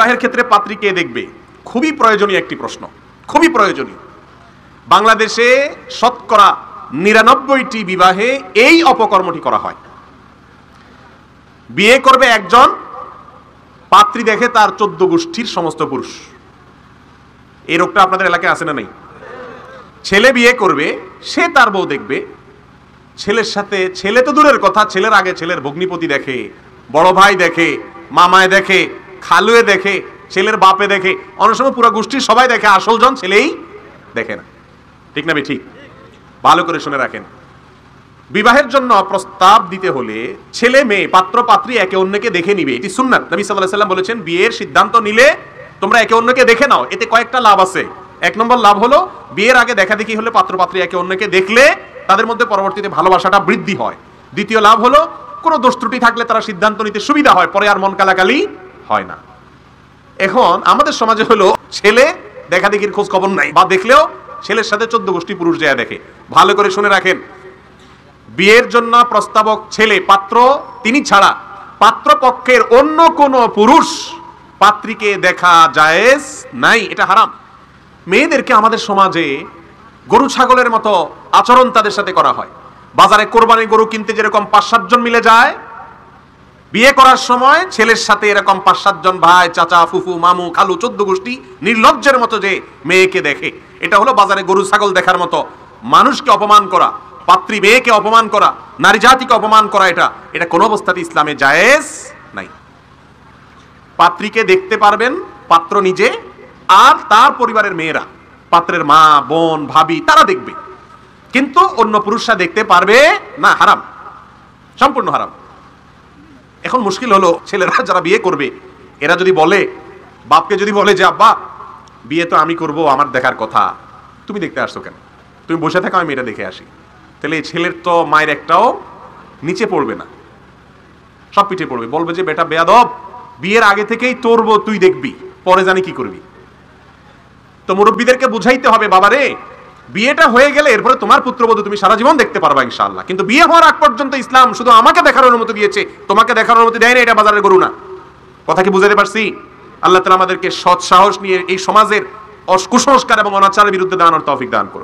বিবাহের ক্ষেত্রে পাত্রী কে দেখবে, খুবই প্রয়োজনীয় একটি প্রশ্ন, খুবই প্রয়োজনীয়। বাংলাদেশে শতকরা ৯৯টি বিবাহে এই অপকর্মটি করা হয়। বিয়ে করবে একজন, পাত্রী দেখে তার ১৪ গোষ্ঠীর সমস্ত পুরুষ। এই রোগটা আপনাদের এলাকায় আছে না নেই? ছেলে বিয়ে করবে, সে তার বউ দেখবে, ছেলের সাথে, ছেলে তো দূরের কথা, ছেলের আগে ছেলের ভগ্নিপতি দেখে, বড় ভাই দেখে, মামায় দেখে, খালুয়ে দেখে, ছেলের বাপে দেখে, অনেক সময় পুরো গোষ্ঠীর সবাই দেখে, আসল জন ছেলেই দেখে না। ঠিক না ঠিক? ভালো করে শুনে রাখেন, বিবাহের জন্য প্রস্তাব দিতে হলে ছেলে মেয়ে, পাত্র পাত্রী একে অন্যকে দেখে নিবে, এটি সুন্নাত। নবী সাল্লাল্লাহু আলাইহি ওয়াসাল্লাম বলেছেন, বিয়ের সিদ্ধান্ত নিলে তোমরা একে অন্যকে দেখে নাও। এতে কয়েকটা লাভ আছে। এক নম্বর লাভ হলো, বিয়ের আগে দেখা দেখি হলে পাত্র পাত্রী একে অন্যকে দেখলে তাদের মধ্যে পরবর্তীতে ভালোবাসাটা বৃদ্ধি হয়। দ্বিতীয় লাভ হলো, কোনো দোষ ত্রুটি থাকলে তারা সিদ্ধান্ত নিতে সুবিধা হয়, পরে আর মন কালাকালি হয় না। এখন আমাদের সমাজে হলো, ছেলে দেখা দেখির খোঁজ খবর নাই, বা দেখলেও ছেলের সাথে ১৪ গোষ্ঠী পুরুষ যায় দেখে। ভালো করে শুনে রাখেন, বিয়ের জন্য প্রস্তাবক ছেলে, পাত্র তিনি ছাড়া পাত্র পক্ষের অন্য কোন পুরুষ পাত্রীকে দেখা জায়েজ নাই, এটা হারাম। মেয়েদেরকে আমাদের সমাজে গরু ছাগলের মতো আচরণ তাদের সাথে করা হয়। বাজারে কোরবানি গরু কিনতে যেরকম ৫-৭ জন মিলে যায়, বিয়ে করার সময় ছেলের সাথে এরকম ৫-৭ জন ভাই, চাচা, ফুফু, মামু, খালু, ১৪ গোষ্ঠী নির্লজ্জের মতো যে মেয়েকে দেখে, এটা হলো বাজারে গরু ছাগল দেখার মতো। মানুষকে অপমান করা, পাত্রী মেয়েকে অপমান করা, নারী জাতিকে অপমান করা, এটা কোন অবস্থাতে ইসলামে জায়েজ নাই। পাত্রীকে দেখতে পারবেন পাত্র নিজে আর তার পরিবারের মেয়েরা, পাত্রের মা, বোন, ভাবি, তারা দেখবে, কিন্তু অন্য পুরুষরা দেখতে পারবে না। হারাম, সম্পূর্ণ হারাম। এখন মুশকিল হলো, ছেলেরা যারা বিয়ে করবে, এরা যদি বলে, বাপকে যদি বলে যে আব্বা বিয়ে তো আমি করব, আমার দেখার কথা, তুমি দেখতে আসছো কেন, তুমি বসে থাকো, আমি মেয়েটা দেখে আসি, তাহলে এই ছেলের তো মায়ের একটাও নিচে পড়বে না, সব পিঠে পড়বে। বলবে যে বেটা বেয়াদব, বিয়ের আগে থেকেই তোর বউ তুই দেখবি, পরে জানি কি করবি। তো মুরব্বীদেরকে বুঝাইতে হবে, বাবারে বিয়েটা হয়ে গেলে এরপরে তোমার পুত্রবধূ তুমি সারা জীবন দেখতে পারবা ইনশাআল্লাহ, কিন্তু বিয়ে হওয়ার আগ পর্যন্ত ইসলাম শুধু আমাকে দেখার অনুমতি দিয়েছে, তোমাকে দেখার অনুমতি দেয় না। এটা বাজারের গরু না। কথা কি বুঝাতে পারছি? আল্লাহ তাআলা আমাদেরকে সৎ সাহস নিয়ে এই সমাজের কুসংস্কার এবং অনাচারের বিরুদ্ধে দাঁড়ানোর তৌফিক দান করুন।